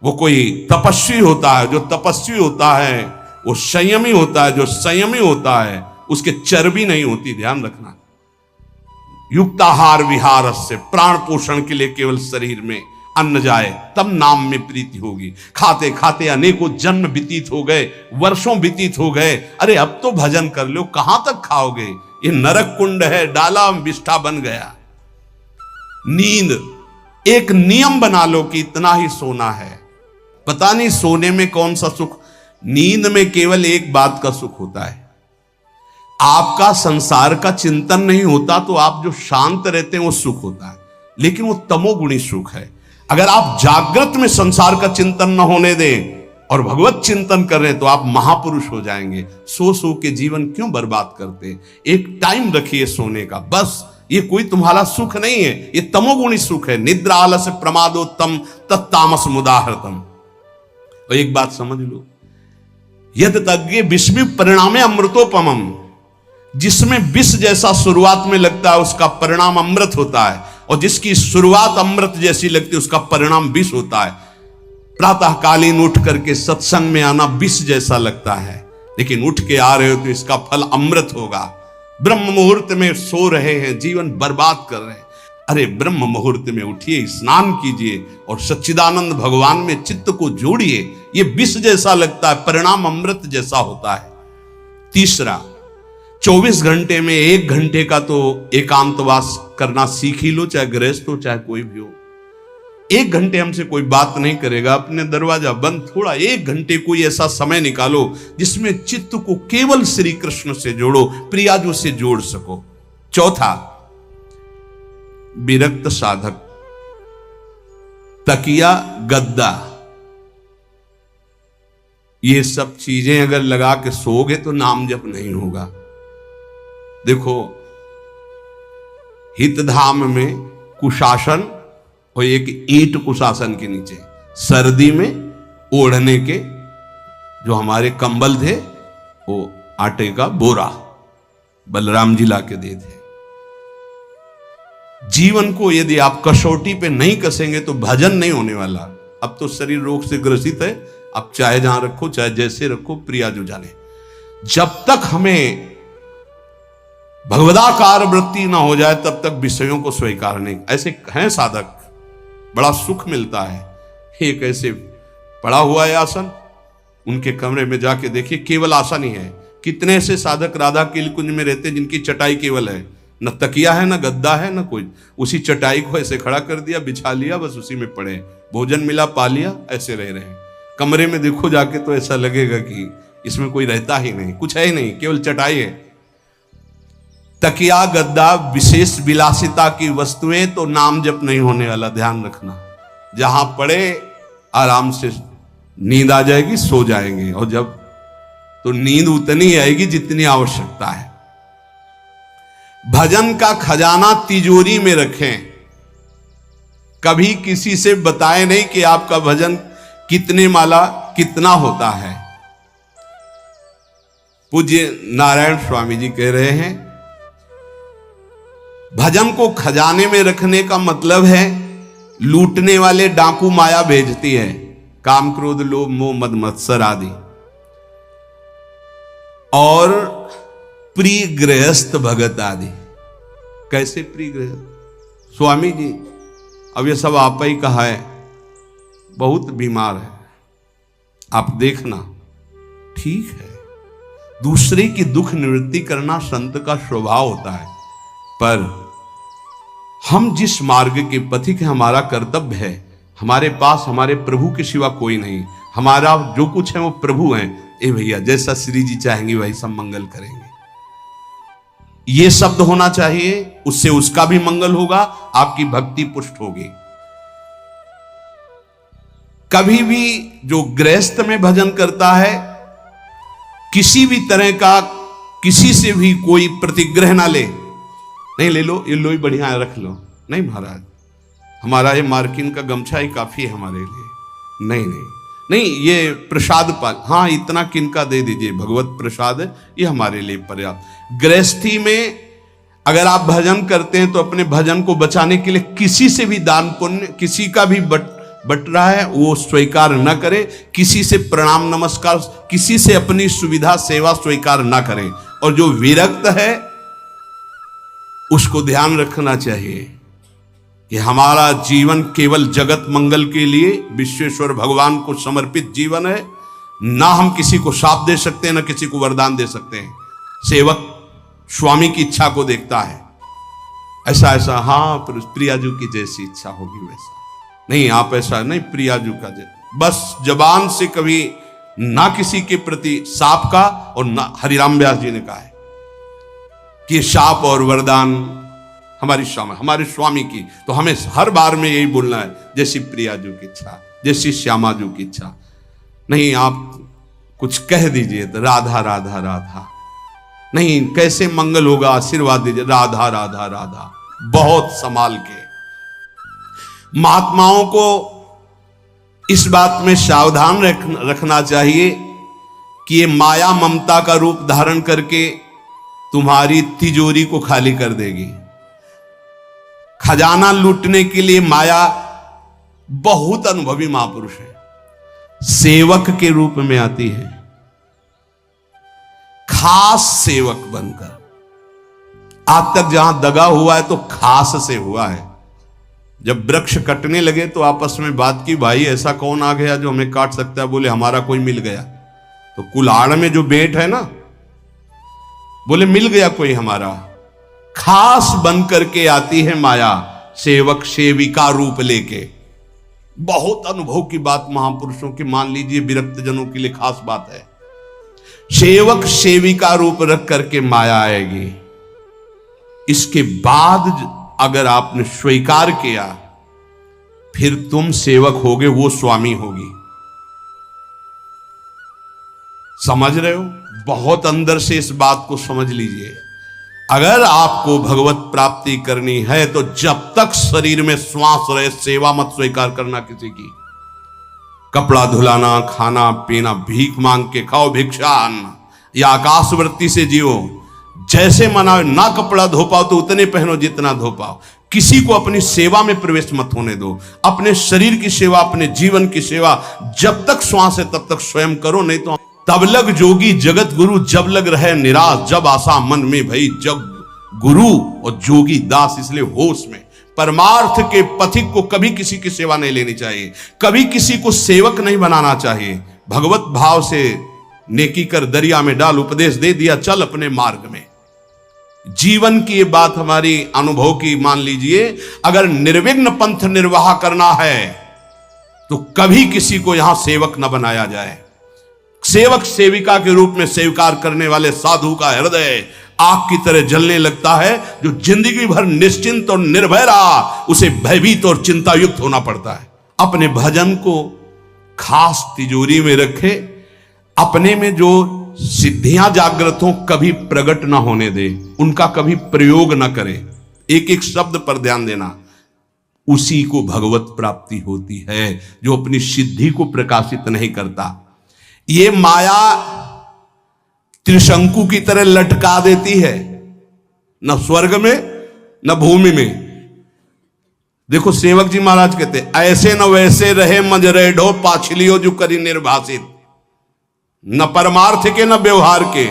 वो कोई तपस्वी होता है, जो तपस्वी होता है वो संयमी होता है, जो संयमी होता है उसके चर्बी नहीं होती, ध्यान रखना। युक्ताहार विहार से, प्राण पोषण के लिए केवल शरीर में अन्न जाए तब नाम में प्रीति होगी। खाते खाते अनेकों जन्म व्यतीत हो गए, वर्षों व्यतीत हो गए, अरे अब तो भजन कर लो, कहां तक खाओगे? ये नरक कुंड है, डाला विष्ठा बन गया। नींद, एक नियम बना लो कि इतना ही सोना है। पता नहीं सोने में कौन सा सुख, नींद में केवल एक बात का सुख होता है, आपका संसार का चिंतन नहीं होता, तो आप जो शांत रहते हैं वो सुख होता है, लेकिन वो तमोगुणी सुख है। अगर आप जागृत में संसार का चिंतन न होने दें और भगवत चिंतन कर रहे हैं तो आप महापुरुष हो जाएंगे। सो सो के जीवन क्यों बर्बाद करते हैं? एक टाइम रखिए सोने का, बस। ये कोई तुम्हारा सुख नहीं है, ये तमोगुणी सुख है। निद्रा आलस्य प्रमादोत्तम तत्तामस मुदाहृतम। तो एक बात समझ लो, यद तज्ञे विस्मि परिणामे अमृतोपमम, जिसमें विष जैसा शुरुआत में लगता है उसका परिणाम अमृत होता है, और जिसकी शुरुआत अमृत जैसी लगती है उसका परिणाम विष होता है। प्रातःकालीन उठ करके सत्संग में आना विष जैसा लगता है, लेकिन उठ के आ रहे हो तो इसका फल अमृत होगा। ब्रह्म मुहूर्त में सो रहे हैं, जीवन बर्बाद कर रहे हैं, अरे ब्रह्म मुहूर्त में उठिए, स्नान कीजिए और सच्चिदानंद भगवान में चित्त को जोड़िए। ये विष जैसा लगता है, परिणाम अमृत जैसा होता है। तीसरा, 24 घंटे में 1 घंटे का तो एकांतवास करना सीख ही लो, चाहे गृहस्थ हो चाहे कोई भी हो। 1 घंटे हमसे कोई बात नहीं करेगा, अपने दरवाजा बंद, थोड़ा 1 घंटे कोई ऐसा समय निकालो जिसमें चित्त को केवल श्री कृष्ण से जोड़ो, प्रियाजू से जोड़ सको। चौथा, विरक्त साधक, तकिया गद्दा, ये सब चीजें अगर लगा के सोओगे तो नाम जप नहीं होगा। देखो, हितधाम में कुशासन और एक ईंट कुशासन के नीचे, सर्दी में ओढ़ने के जो हमारे कंबल थे, वो आटे का बोरा बलराम जी ला के दे थे। जीवन को यदि आप कसौटी पे नहीं कसेंगे तो भजन नहीं होने वाला। अब तो शरीर रोग से ग्रसित है, आप चाहे जहां रखो चाहे जैसे रखो, प्रिया जो जाने। जब तक हमें भगवदाकार वृत्ति ना हो जाए तब तक विषयों को स्वीकार नहीं। ऐसे हैं साधक, बड़ा सुख मिलता है। एक ऐसे पड़ा हुआ है आसन, उनके कमरे में जाके देखिए, केवल आसन ही है। कितने ऐसे साधक राधा के कुंज में रहते हैं जिनकी चटाई केवल है, न तकिया है, न गद्दा है, न कोई। उसी चटाई को ऐसे खड़ा कर दिया, बिछा लिया, बस उसी में पड़े, भोजन मिला पा लिया, ऐसे रह रहे हैं। कमरे में देखो जाके तो ऐसा लगेगा कि इसमें कोई रहता ही नहीं, कुछ है ही नहीं, केवल चटाई है। तकिया गद्दा विशेष विलासिता की वस्तुएं तो नाम जप नहीं होने वाला, ध्यान रखना। जहां पड़े आराम से नींद आ जाएगी, सो जाएंगे, और जब तो नींद उतनी आएगी जितनी आवश्यकता है। भजन का खजाना तिजोरी में रखें, कभी किसी से बताएं नहीं कि आपका भजन कितने माला कितना होता है। पूज्य नारायण स्वामी जी कह रहे हैं, भजन को खजाने में रखने का मतलब है लूटने वाले डाकू माया भेजती है, काम क्रोध लोभ मोह मद मत्सर आदि, और प्रिय गृहस्थ भगत आदि। कैसे प्रिय गृहस्थ? स्वामी जी अब ये सब आप ही कहा है, बहुत बीमार है, आप देखना। ठीक है, दूसरे की दुख निवृत्ति करना संत का स्वभाव होता है, पर हम जिस मार्ग के पथिक हैं, हमारा कर्तव्य है। हमारे पास हमारे प्रभु के सिवा कोई नहीं, हमारा जो कुछ है वो प्रभु हैं। ए भैया, जैसा श्री जी चाहेंगे वही सब मंगल करेंगे, ये शब्द होना चाहिए। उससे उसका भी मंगल होगा, आपकी भक्ति पुष्ट होगी। कभी भी जो गृहस्थ में भजन करता है, किसी भी तरह का किसी से भी कोई प्रतिग्रह ना ले। नहीं ले लो, ये लो ही बढ़िया है, रख लो। नहीं महाराज, हमारा ये मार्किन का गमछा ही काफी है हमारे लिए। नहीं नहीं नहीं, ये प्रसाद पाल, हाँ इतना किनका दे दीजिए, भगवत प्रसाद है, ये हमारे लिए पर्याप्त। गृहस्थी में अगर आप भजन करते हैं तो अपने भजन को बचाने के लिए किसी से भी दान पुण्य, किसी का भी बट रहा है वो स्वीकार न करें। किसी से प्रणाम नमस्कार, किसी से अपनी सुविधा सेवा स्वीकार न करें। और जो विरक्त है उसको ध्यान रखना चाहिए कि हमारा जीवन केवल जगत मंगल के लिए विश्वेश्वर भगवान को समर्पित जीवन है। ना हम किसी को शाप दे सकते हैं, ना किसी को वरदान दे सकते हैं। सेवक स्वामी की इच्छा को देखता है, ऐसा ऐसा, हाँ प्रियाजू की जैसी इच्छा होगी वैसा। नहीं, आप ऐसा नहीं, प्रियाजू का बस जबान से कभी ना किसी के प्रति शाप का, और ना हरिराम व्यास जी ने कहा है कि शाप और वरदान हमारे स्वामी की, तो हमें हर बार में यही बोलना है, जैसी प्रियाजू की इच्छा, जैसी श्यामाजू की इच्छा। नहीं, आप कुछ कह दीजिए तो राधा राधा राधा, नहीं कैसे मंगल होगा, आशीर्वाद दीजिए राधा राधा राधा, बहुत संभाल के। महात्माओं को इस बात में सावधान रखना चाहिए कि ये माया ममता का रूप धारण करके तुम्हारी तिजोरी को खाली कर देगी। खजाना लूटने के लिए माया बहुत अनुभवी महापुरुष है, सेवक के रूप में आती है, खास सेवक बनकर। आज तक जहां दगा हुआ है तो खास से हुआ है। जब वृक्ष कटने लगे तो आपस में बात की, भाई ऐसा कौन आ गया जो हमें काट सकता है? बोले हमारा कोई मिल गया। तो कुल्हाड़ में जो बेट है ना, बोले मिल गया कोई हमारा। खास बन करके आती है माया, सेवक सेविका रूप लेके। बहुत अनुभव की बात महापुरुषों की, मान लीजिए विरक्त जनों के लिए खास बात है। सेवक सेविका रूप रख करके माया आएगी। इसके बाद अगर आपने स्वीकार किया, फिर तुम सेवक होगे, वो स्वामी होगी। समझ रहे हो? बहुत अंदर से इस बात को समझ लीजिए। अगर आपको भगवत प्राप्ति करनी है तो जब तक शरीर में श्वास रहे, सेवा मत स्वीकार करना किसी की। कपड़ा धुलाना, खाना पीना, भीख मांग के खाओ, भिक्षा अन्न। या आकाश वृत्ति से जियो, जैसे मना ना कपड़ा धो पाओ तो उतने पहनो जितना धो पाओ। किसी को अपनी सेवा में प्रवेश मत होने दो। अपने शरीर की सेवा, अपने जीवन की सेवा जब तक श्वास है तब तक स्वयं करो, नहीं तो तब लग जोगी जगत गुरु, जब लग रहे निराश, जब आशा मन में भई, जब गुरु और जोगी दास। इसलिए होश में परमार्थ के पथिक को कभी किसी की सेवा नहीं लेनी चाहिए, कभी किसी को सेवक नहीं बनाना चाहिए। भगवत भाव से नेकी कर दरिया में डाल, उपदेश दे दिया चल अपने मार्ग में। जीवन की ये बात हमारी अनुभव की मान लीजिए। अगर निर्विघ्न पंथ निर्वाह करना है तो कभी किसी को यहां सेवक न बनाया जाए। सेवक सेविका के रूप में स्वीकार करने वाले साधु का हृदय आग की तरह जलने लगता है। जो जिंदगी भर निश्चिंत और निर्भय रहा, उसे भयभीत और चिंतायुक्त होना पड़ता है। अपने भजन को खास तिजोरी में रखे, अपने में जो सिद्धियां जागृत हो कभी प्रकट ना होने दे, उनका कभी प्रयोग ना करे। एक एक शब्द पर ध्यान देना, उसी को भगवत प्राप्ति होती है जो अपनी सिद्धि को प्रकाशित नहीं करता। ये माया त्रिशंकु की तरह लटका देती है, न स्वर्ग में न भूमि में। देखो सेवक जी महाराज कहते ऐसे न वैसे रहे मजरेढ़ो पाछलियो जो करी निर्भाषित, न परमार्थ के न व्यवहार के।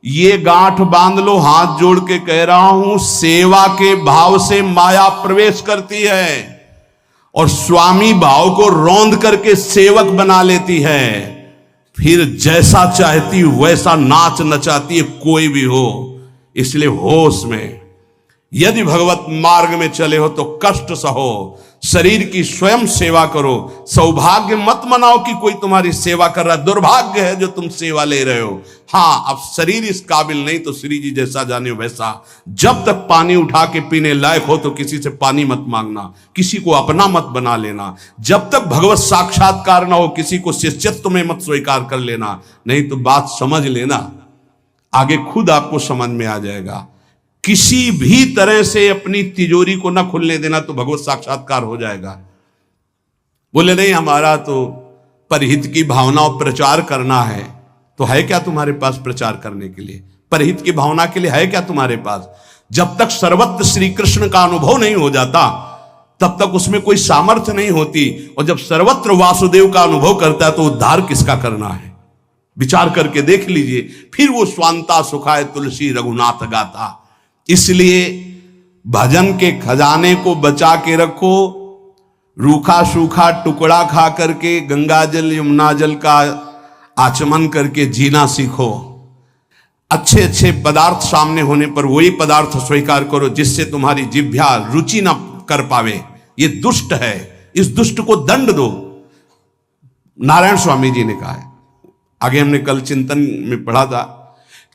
ये गांठ बांध लो, हाथ जोड़ के कह रहा हूं, सेवा के भाव से माया प्रवेश करती है और स्वामी भाव को रौंद करके सेवक बना लेती है। फिर जैसा चाहती वैसा नाच नचाती है, कोई भी हो। इसलिए होश में, यदि भगवत मार्ग में चले हो तो कष्ट सहो, शरीर की स्वयं सेवा करो। सौभाग्य मत मनाओ कि कोई तुम्हारी सेवा कर रहा है, दुर्भाग्य है जो तुम सेवा ले रहे हो। हाँ, अब शरीर इस काबिल नहीं तो श्री जी जैसा जाने वैसा। जब तक पानी उठा के पीने लायक हो तो किसी से पानी मत मांगना, किसी को अपना मत बना लेना। जब तक भगवत साक्षात्कार ना हो किसी को शिष्यत्व में मत स्वीकार कर लेना, नहीं तो बात समझ लेना, आगे खुद आपको समझ में आ जाएगा। किसी भी तरह से अपनी तिजोरी को ना खुलने देना तो भगवत साक्षात्कार हो जाएगा। बोले नहीं हमारा तो परहित की भावना और प्रचार करना है, तो है क्या तुम्हारे पास प्रचार करने के लिए? परहित की भावना के लिए है क्या तुम्हारे पास? जब तक सर्वत्र श्री कृष्ण का अनुभव नहीं हो जाता तब तक उसमें कोई सामर्थ्य नहीं होती। और जब सर्वत्र वासुदेव का अनुभव करता है तो उद्धार किसका करना है? विचार करके देख लीजिए। फिर वो स्वांता सुखाए तुलसी रघुनाथ गाथा। इसलिए भजन के खजाने को बचा के रखो। रूखा सूखा टुकड़ा खा करके गंगा जल यमुना जल का आचमन करके जीना सीखो। अच्छे अच्छे पदार्थ सामने होने पर वही पदार्थ स्वीकार करो जिससे तुम्हारी जिह्वा रुचि ना कर पावे। ये दुष्ट है, इस दुष्ट को दंड दो। नारायण स्वामी जी ने कहा है, आगे हमने कल चिंतन में पढ़ा था,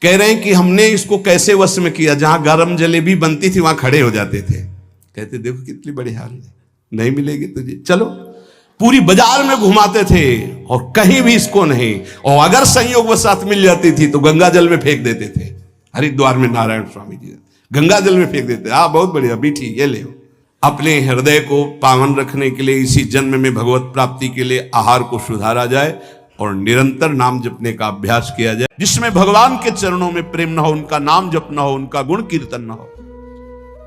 कह रहे हैं कि हमने इसको कैसे वश में किया। जहां गरम जलेबी बनती थी वहां खड़े हो जाते थे, कहते देखो कितनी बड़ी हाल है, नहीं मिलेगी तुझे, चलो। पूरी बाजार में घुमाते थे और कहीं भी इसको नहीं। और अगर संयोग वश साथ मिल जाती थी तो गंगा जल में फेंक देते थे। हरिद्वार में नारायण स्वामी जी गंगा जल में फेंक देते। बहुत बढ़िया बेटी, ये ले। अपने हृदय को पावन रखने के लिए इसी जन्म में भगवत प्राप्ति के लिए आहार को सुधारा जाए और निरंतर नाम जपने का अभ्यास किया जाए। जिसमें भगवान के चरणों में प्रेम न हो, उनका नाम जप न हो, उनका गुण कीर्तन न हो,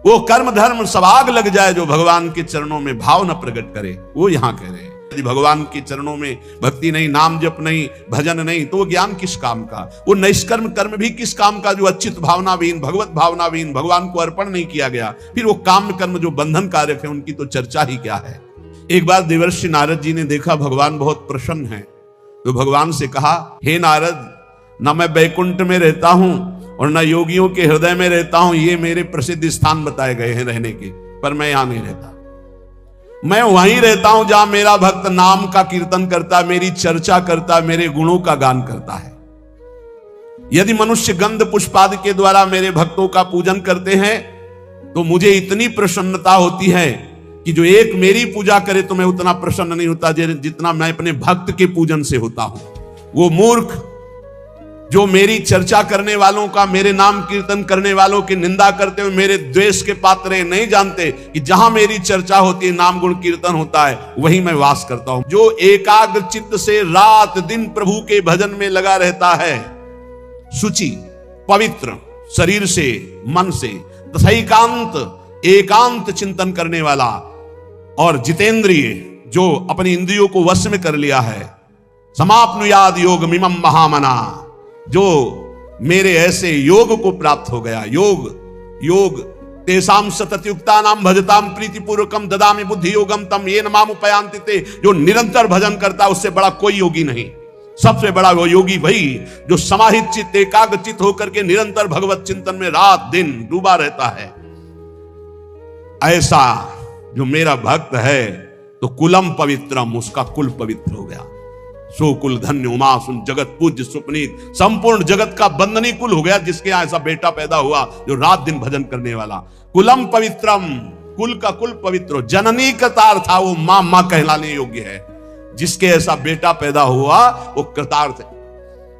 वो कर्म धर्म सब आग लग जाए। जो भगवान के चरणों में भाव न प्रकट करे, वो यहां कह रहे हैं। यदि भगवान के चरणों में भक्ति नहीं, नाम जप नहीं, भजन नहीं, तो वो ज्ञान किस काम का? वो नैष्कर्म कर्म भी किस काम का जो अच्युत भावनाविहीन, भगवत भावनाविहीन, भगवान को अर्पण नहीं किया गया? फिर वो काम कर्म जो बंधन कारक है उनकी तो चर्चा ही क्या है। एक बार देवर्षि नारद जी ने देखा भगवान बहुत प्रसन्न है, तो भगवान से कहा, हे नारद, न मैं बैकुंठ में रहता हूं और न योगियों के हृदय में रहता हूं। ये मेरे प्रसिद्ध स्थान बताए गए हैं रहने के, पर मैं यहां नहीं रहता। मैं वहीं रहता हूं जहां मेरा भक्त नाम का कीर्तन करता, मेरी चर्चा करता, मेरे गुणों का गान करता है। यदि मनुष्य गंध पुष्पादि के द्वारा मेरे भक्तों का पूजन करते हैं तो मुझे इतनी प्रसन्नता होती है कि जो एक मेरी पूजा करे तो मैं उतना प्रसन्न नहीं होता जितना मैं अपने भक्त के पूजन से होता हूं। वो मूर्ख जो मेरी चर्चा करने वालों का, मेरे नाम कीर्तन करने वालों की निंदा करते हुए मेरे द्वेष के पात्र नहीं जानते कि जहां मेरी चर्चा होती है, नाम गुण कीर्तन होता है, वहीं मैं वास करता हूं। जो एकाग्र चित्त से रात दिन प्रभु के भजन में लगा रहता है शुचि, पवित्र, शरीर से, मन से, तथा एकांत चिंतन करने वाला, और जितेंद्रिय, जो अपनी इंद्रियों को वश में कर लिया है। समाप्नुयाद योग मिमम महामना, जो मेरे ऐसे योग को प्राप्त हो गया। योग तेसाम सततयुक्ता नाम भजताम प्रीतिपूर्वकम ददामि बुद्धि योगम तम ये नमाम उपयांति ते। जो निरंतर भजन करता है उससे बड़ा कोई योगी नहीं। सबसे बड़ा वो योगी वही जो समाहित चित्त, एकाग्र चित्त होकर के निरंतर भगवत चिंतन में रात दिन डूबा रहता है। ऐसा जो मेरा भक्त है तो कुलम पवित्रम, उसका कुल पवित्र हो गया। सो कुल धन्य उमासुन जगत पूज्य सुपनीत, संपूर्ण जगत का बंदनी कुल हो गया जिसके यहां ऐसा बेटा पैदा हुआ जो रात दिन भजन करने वाला। कुलम पवित्रम, कुल का कुल पवित्र। जननी कृतार्थ था, वो मां कहलाने योग्य है। जिसके ऐसा बेटा पैदा हुआ वो कृतार्थ है।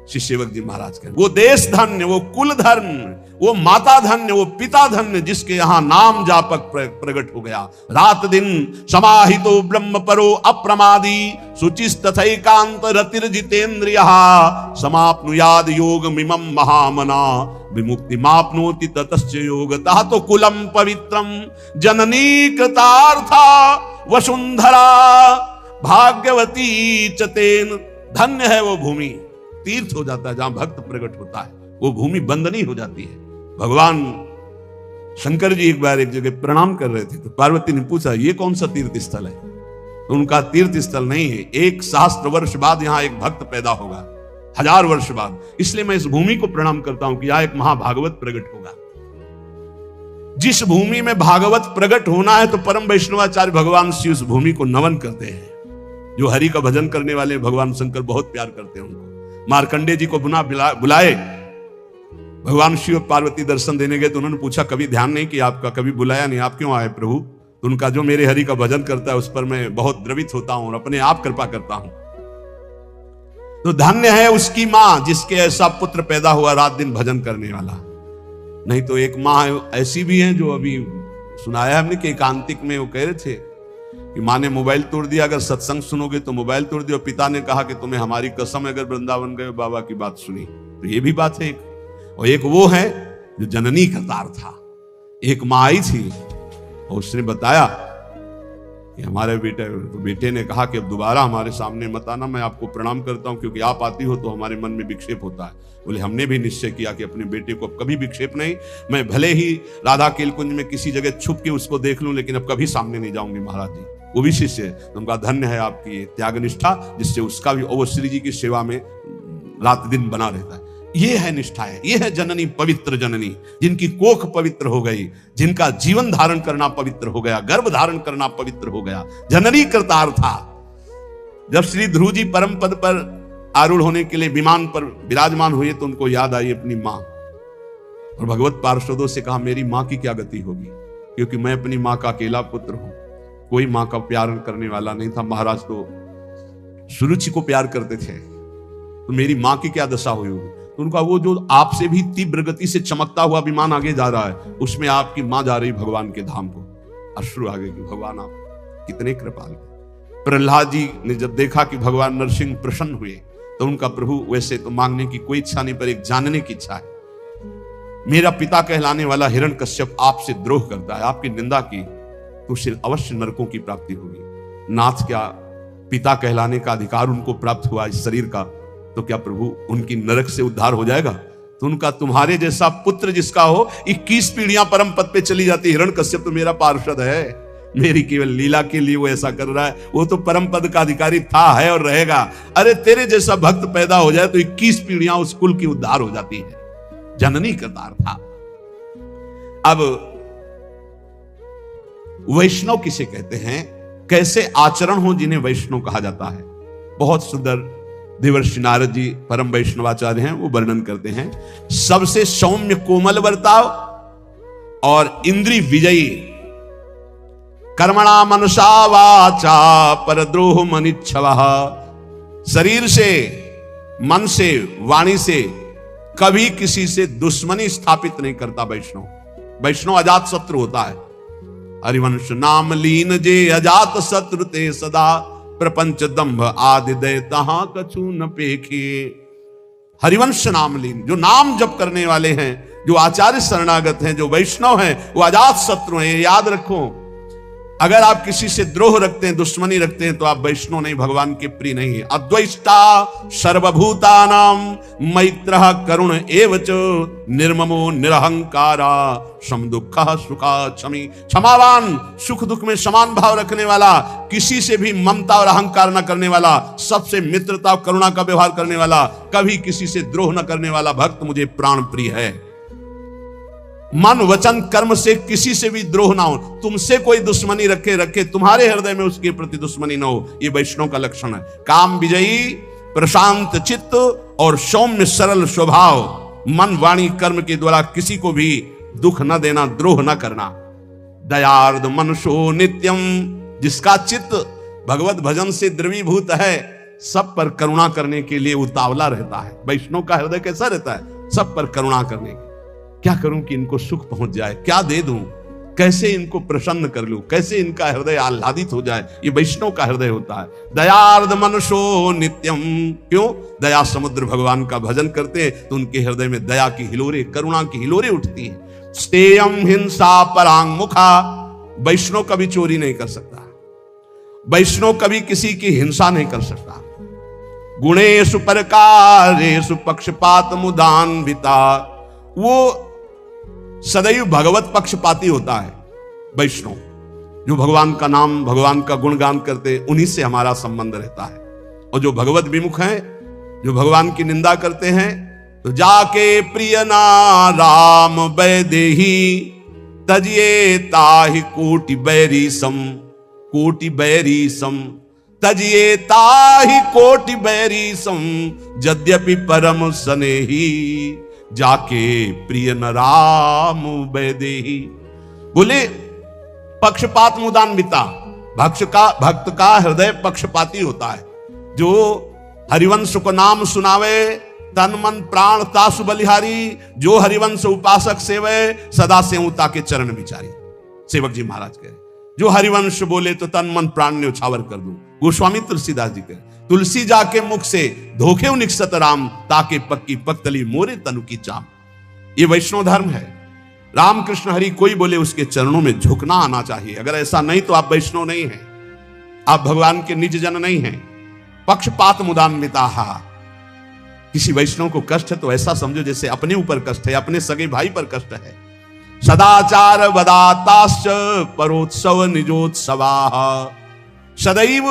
श्री सेवक जी महाराज कहते वो देश धन्य, वो कुल धन्य, वो माता धन्य, वो पिता धन्य जिसके यहां नाम जापक प्रकट हो गया। रात दिन समाहितो ब्रह्म परो अप्रमादी, शुचिस्तथैकांत रतिर जितेंद्रिय, समाप्नुयाद योग मिमम महामना, विमुक्ति मापनोति ततश्च योगतः। तो कुलम पवित्रम जननी कृतार्था वसुंधरा भाग्यवती चतेन। धन्य है वो भूमि, तीर्थ हो जाता है जहां भक्त प्रकट होता है, वो भूमि बंदनी हो जाती है। भगवान शंकर जी एक बार एक जगह प्रणाम कर रहे थे तो पार्वती ने पूछा ये कौन सा तीर्थ स्थल है? तो उनका तीर्थ स्थल नहीं है, 1 सहस्त्र वर्ष बाद यहां एक भक्त पैदा होगा, 1000 वर्ष बाद, इसलिए मैं इस भूमि को प्रणाम करता हूं कि यहां एक महाभागवत प्रकट होगा। जिस भूमि में भागवत प्रकट होना है तो परम वैष्णवाचार्य भगवान श्री उस भूमि को नमन करते हैं। जो हरि का भजन करने वाले भगवान शंकर बहुत प्यार करते हैं उनको। मार्कंडे जी को बुलाए, भगवान शिव और पार्वती दर्शन देने गए तो उन्होंने पूछा कभी ध्यान नहीं किया आपका, कभी बुलाया नहीं, आप क्यों आए प्रभु? तो उनका जो मेरे हरि का भजन करता है उस पर मैं बहुत द्रवित होता हूं और अपने आप कृपा करता हूं। तो धन्य है उसकी मां जिसके ऐसा पुत्र पैदा हुआ रात दिन भजन करने वाला। नहीं तो एक मां ऐसी भी है जो अभी सुनाया हमने कि एकांतिक में वो कह रहे थे कि मां ने मोबाइल तोड़ दिया, अगर सत्संग सुनोगे तो मोबाइल तोड़ दिया। पिता ने कहा कि तुम्हें हमारी कसम अगर वृंदावन गए बाबा की बात सुनी। तो ये भी बात है। और एक वो है जो जननी करतार था। एक मां आई थी और उसने बताया कि हमारे बेटे ने कहा कि अब दोबारा हमारे सामने मत आना, मैं आपको प्रणाम करता हूं क्योंकि आप आती हो तो हमारे मन में विक्षेप होता है। बोले हमने भी निश्चय किया कि अपने बेटे को अब कभी विक्षेप नहीं, मैं भले ही राधा केलकुंज में किसी जगह छुप के उसको देख लूं लेकिन अब कभी सामने नहीं जाऊंगी महाराज जी। वो भी शिष्य है, तो उनका धन्य है आपकी त्यागनिष्ठा जिससे उसका भी और श्री जी की सेवा में रात दिन बना रहता है। ये है निष्ठा है, ये है जननी, पवित्र जननी, जिनकी कोख पवित्र हो गई, जिनका जीवन धारण करना पवित्र हो गया, गर्भ धारण करना पवित्र हो गया। जननी करतार था। जब श्री ध्रुव जी परम पद पर आरूढ़ होने के लिए विमान पर विराजमान हुए तो उनको याद आई अपनी मां और भगवत पार्षदों से कहा मेरी मां की क्या गति होगी, क्योंकि मैं अपनी मां का अकेला पुत्र हूं, कोई मां का प्यार करने वाला नहीं था। महाराज तो सुरुचि को प्यार करते थे, तो मेरी मां की क्या दशा हुई होगी। तो उनका वो जो आपसे भी तीव्र गति से चमकता हुआ विमान आगे जा रहा है उसमें आपकी मां जा रही भगवान के धाम को। अश्रु आगे की भगवान आप कितने कृपाल। प्रहलाद जी ने जब देखा कि भगवान नरसिंह प्रसन्न हुए तो उनका प्रभु वैसे तो मांगने की कोई इच्छा नहीं पर एक जानने की इच्छा है। मेरा पिता कहलाने वाला हिरण्यकश्यप आपसे द्रोह करता है, आपकी निंदा की तो उसे अवश्य नरकों की प्राप्ति होगी। नाथ क्या पिता कहलाने का अधिकार उनको प्राप्त हुआ इस शरीर का, तो क्या प्रभु उनकी नरक से उद्धार हो जाएगा? तो उनका तुम्हारे जैसा पुत्र जिसका हो 21 पीढ़ियां परम पद पे चली जाती। हिरण्यकश्यप तो मेरा पार्षद है, मेरी केवल लीला के लिए वो ऐसा कर रहा है, वो तो परम पद का अधिकारी था, है और रहेगा। अरे तेरे जैसा भक्त पैदा हो जाए तो 21 पीढ़ियां उस कुल की उद्धार हो जाती है। जननी करतार था। अब वैष्णव किसे कहते हैं, कैसे आचरण हो जिन्हें वैष्णव कहा जाता है? बहुत सुंदर देवर्षि नारद जी परम वैष्णवाचार्य हैं, वो वर्णन करते हैं। सबसे सौम्य कोमल बर्ताव और इंद्रिय विजयी, कर्मणा मनसा वाचा परद्रोह मनिच्छवः। शरीर से, मन से, वाणी से कभी किसी से दुश्मनी स्थापित नहीं करता वैष्णव। वैष्णव अजात शत्रु होता है। हरिवंश नाम लीन जे अजात शत्रु ते सदा, प्रपंच दंभ आदि दय तहां कछु न पेखे। हरिवंश नाम लीन, जो नाम जप करने वाले हैं, जो आचार्य शरणागत हैं, जो वैष्णव हैं, वो अजात शत्रु हैं। याद रखो, अगर आप किसी से द्रोह रखते हैं, दुश्मनी रखते हैं, तो आप वैष्णव नहीं, भगवान के प्रिय नहीं है। अद्वैष्टा सर्वभूतानां मैत्रः करुण एवच निर्ममो निरहंकारा सम दुःखः सुखा क्षमी। क्षमावान, सुख दुख में समान भाव रखने वाला, किसी से भी ममता और अहंकार न करने वाला, सबसे मित्रता और करुणा का व्यवहार करने वाला, कभी किसी से द्रोह न करने वाला भक्त मुझे प्राण प्रिय है। मन वचन कर्म से किसी से भी द्रोह ना हो। तुमसे कोई दुश्मनी रखे तुम्हारे हृदय में उसके प्रति दुश्मनी ना हो, ये वैष्णव का लक्षण है। काम विजयी, प्रशांत चित्त और सौम्य सरल स्वभाव, मन वाणी कर्म के द्वारा किसी को भी दुख न देना, द्रोह न करना। दयार्द मनुष्यो नित्यम, जिसका चित्त भगवत भजन से द्रवीभूत है, सब पर करुणा करने के लिए उतावला रहता है। वैष्णव का हृदय कैसा रहता है? सब पर करुणा करने की। क्या करूं कि इनको सुख पहुंच जाए, क्या दे दूं, कैसे इनको प्रसन्न कर लूं, कैसे इनका हृदय आह्लादित हो जाए, ये वैष्णव का हृदय होता है। दयार्द मनुष्यो नित्यम, क्यों? दया समुद्र भगवान का भजन करते हैं तो उनके हृदय में दया की हिलोरे, करुणा की हिलोरे उठती हैं। स्तेयम हिंसा परांग मुखा, वैष्णव कभी चोरी नहीं कर सकता, वैष्णव कभी किसी की हिंसा नहीं कर सकता। गुणेषु परकारेषु पक्षपात मुदान्विता, वो सदैव भगवत पक्षपाती होता है। वैष्णव जो भगवान का नाम, भगवान का गुणगान करते, उन्हीं से हमारा संबंध रहता है। और जो भगवत विमुख हैं, जो भगवान की निंदा करते हैं, तो जाके प्रिय ना राम वैदेही तजिए ताहि कोटि बैरी सम, कोटि बैरी सम, तजिए ताहि कोटि बैरी सम, यद्यपि परम स्नेही जाके प्रिय न राम वैदेही। बोले पक्षपात मुदान्विता, भक्त का हृदय पक्षपाती होता है। जो हरिवंश को नाम सुनावे, तन मन प्राण तासु बलिहारी, जो हरिवंश उपासक सेवे, सदा सेवता के चरण विचारी। सेवक जी महाराज कह रहे, जो हरिवंश बोले तो तन मन प्राण ने उछावर कर दूं। गोस्वामी तुलसीदास जी कह, तुलसी जाके मुख से धोखे निकसत राम, ताके पक्की पक्तली मोरे तनु की चाम। ये वैष्णव धर्म है। रामकृष्ण हरि कोई बोले उसके चरणों में झुकना आना चाहिए। अगर ऐसा नहीं तो आप वैष्णव नहीं हैं, आप भगवान के निज जन नहीं हैं। पक्षपात मुदान्विता, किसी वैष्णव को कष्ट है तो ऐसा समझो जैसे अपने ऊपर कष्ट है, अपने सगे भाई पर कष्ट है। सदाचार वदाताश्च परोत्सव निजोत्सवा, सदैव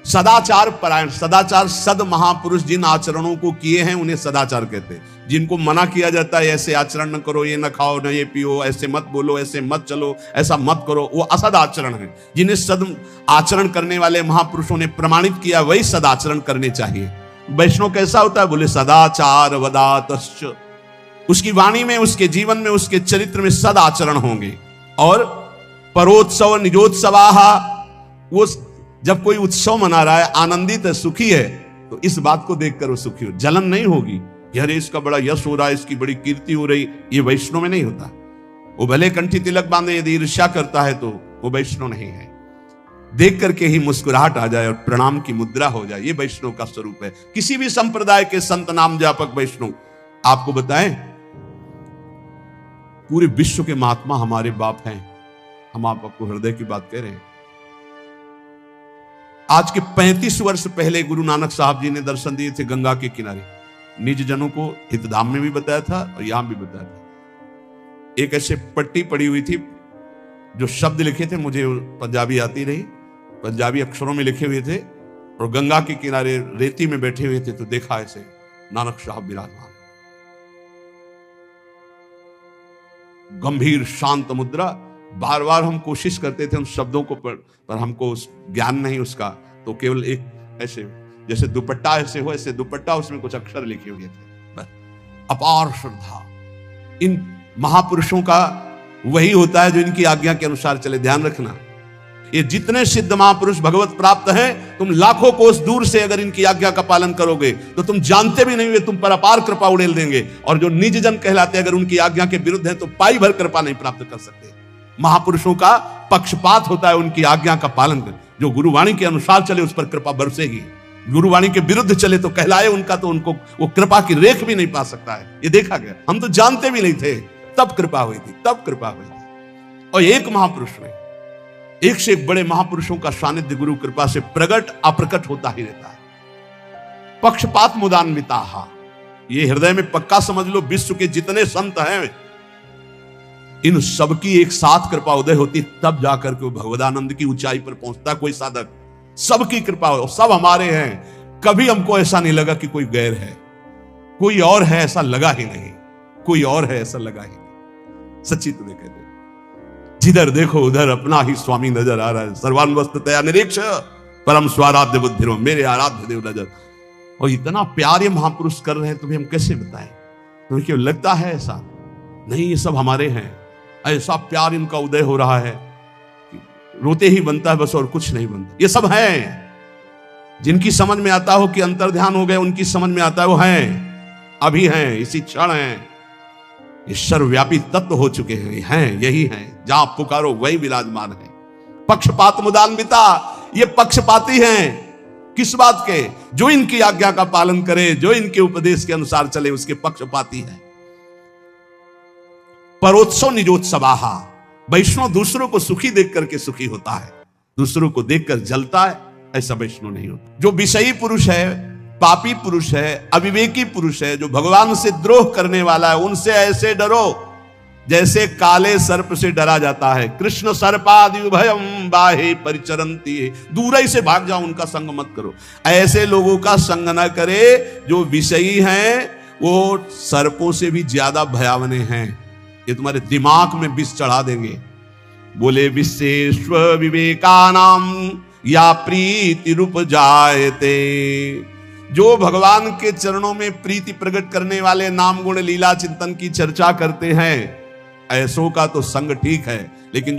सदाचार परायण, सदाचार सद महापुरुष जिन आचरणों को किए हैं उन्हें सदाचार कहते हैं। जिनको मना किया जाता है ऐसे आचरण न करो, ये न खाओ, न ये पियो, ऐसे मत बोलो, ऐसे मत चलो, ऐसा मत करो, वो असद आचरण है। जिन्हें सद आचरण करने वाले महापुरुषों ने प्रमाणित किया, वही सदाचरण करने चाहिए। वैष्णव कैसा होता है? बोले सदाचार वदातश्च, उसकी वाणी में, उसके जीवन में, उसके चरित्र में सद आचरण होंगे। और परोत्सव निजोत्सवाः, वो जब कोई उत्सव मना रहा है, आनंदित है, सुखी है, तो इस बात को देखकर वो सुखी हो, जलन नहीं होगी कि अरे इसका बड़ा यश हो रहा है, इसकी बड़ी कीर्ति हो रही। ये वैष्णव में नहीं होता। वो भले कंठी तिलक बांधे, यदि ईर्ष्या करता है तो वो वैष्णव नहीं है। देख करके ही मुस्कुराहट आ जाए और प्रणाम की मुद्रा हो जाए, ये वैष्णव का स्वरूप है। किसी भी संप्रदाय के संत नाम जापक वैष्णव आपको बताएं, पूरे विश्व के महात्मा हमारे बाप हैं। हम आपको हृदय की बात कह रहे हैं। आज के 35 वर्ष पहले गुरु नानक साहब जी ने दर्शन दिए थे गंगा के किनारे। निज जनों को हितधाम में भी बताया था और यहां भी बताया था। एक ऐसे पट्टी पड़ी हुई थी, जो शब्द लिखे थे, मुझे पंजाबी आती रही, पंजाबी अक्षरों में लिखे हुए थे, और गंगा के किनारे रेती में बैठे हुए थे। तो देखा ऐसे नानक साहब विराजमान, गंभीर शांत मुद्रा। बार बार हम कोशिश करते थे उन शब्दों को पर हमको ज्ञान नहीं उसका, तो केवल एक ऐसे जैसे दुपट्टा ऐसे हो, ऐसे दुपट्टा, उसमें कुछ अक्षर लिखे हुए थे। बस अपार श्रद्धा इन महापुरुषों का वही होता है जो इनकी आज्ञा के अनुसार चले। ध्यान रखना, ये जितने सिद्ध महापुरुष भगवत प्राप्त हैं, तुम लाखों कोस दूर से अगर इनकी आज्ञा का पालन करोगे तो तुम जानते भी नहीं हुए तुम पर अपार कृपा उड़ेल देंगे। और जो निज जन कहलाते अगर उनकी आज्ञा के विरुद्ध है तो पाई भर कृपा नहीं प्राप्त कर सकते। महापुरुषों का पक्षपात होता है, उनकी आज्ञा का पालन कर, जो गुरुवाणी के अनुसार चले उस पर कृपा बरसेगी। गुरुवाणी के विरुद्ध चले तो कहलाए उनका, तो उनको वो कृपा की रेख भी नहीं पा सकता है। ये देखा गया, हम तो जानते भी नहीं थे, तब कृपा हुई थी, तब कृपा हुई थी। और एक महापुरुष में एक से एक बड़े महापुरुषों का सानिध्य गुरु कृपा से प्रकट अप्रकट होता ही रहता है। पक्षपात मुदान्विता, ये हृदय में पक्का समझ लो, विश्व के जितने संत हैं इन सबकी एक साथ कृपा उदय होती, तब जाकर के वो भगवदानंद की ऊंचाई पर पहुंचता कोई साधक। सबकी कृपा हो, सब हमारे हैं, कभी हमको ऐसा नहीं लगा कि कोई गैर है, कोई और है ऐसा लगा ही नहीं, कोई और है ऐसा लगा ही नहीं। सच्ची तुम्हें कहते, जिधर देखो उधर अपना ही स्वामी नजर आ रहा है। सर्वान्वस्ततया निरीक्ष परम स्वाराध्य बुद्धिरो, मेरे आराध्य देव नजर। और इतना प्यार ये महापुरुष कर रहे हैं, तुम्हें हम कैसे बताएं? तुम्हें क्यों लगता है ऐसा? नहीं, ये सब हमारे हैं। ऐसा प्यार इनका उदय हो रहा है, रोते ही बनता है बस, और कुछ नहीं बनता। ये सब हैं जिनकी समझ में आता हो कि अंतर्ध्यान हो गए, उनकी समझ में आता है वो हैं, अभी हैं, इसी क्षण हैं, ये सर्वव्यापी तत्व हो चुके हैं, यही हैं, जहां पुकारो वही विराजमान है। पक्षपात मुदान्विता, ये पक्षपाती हैं। किस बात के? जो इनकी आज्ञा का पालन करे, जो इनके उपदेश के अनुसार चले, उसके पक्षपाती है। परोत्सव निजोत्सवाहा, वैष्णव दूसरों को सुखी देख करके सुखी होता है, दूसरों को देखकर जलता है, ऐसा वैष्णव नहीं होता। जो विषयी पुरुष है, पापी पुरुष है, अविवेकी पुरुष है, जो भगवान से द्रोह करने वाला है, उनसे ऐसे डरो जैसे काले सर्प से डरा जाता है। कृष्ण सर्पादि उभयम बाहे परिचरंती, दूर ही से भाग जाओ, उनका संग मत करो। ऐसे लोगों का संग न करे जो विषयी हैं, वो सर्पों से भी ज्यादा भयावने हैं। ये तुम्हारे दिमाग में विष चढ़ा देंगे। बोले विशेष्व विवेकानाम या प्रीति रूप जायते, जो भगवान के चरणों में प्रीति प्रकट करने वाले नाम गुण लीला चिंतन की चर्चा करते हैं, ऐसों का तो संग ठीक है, लेकिन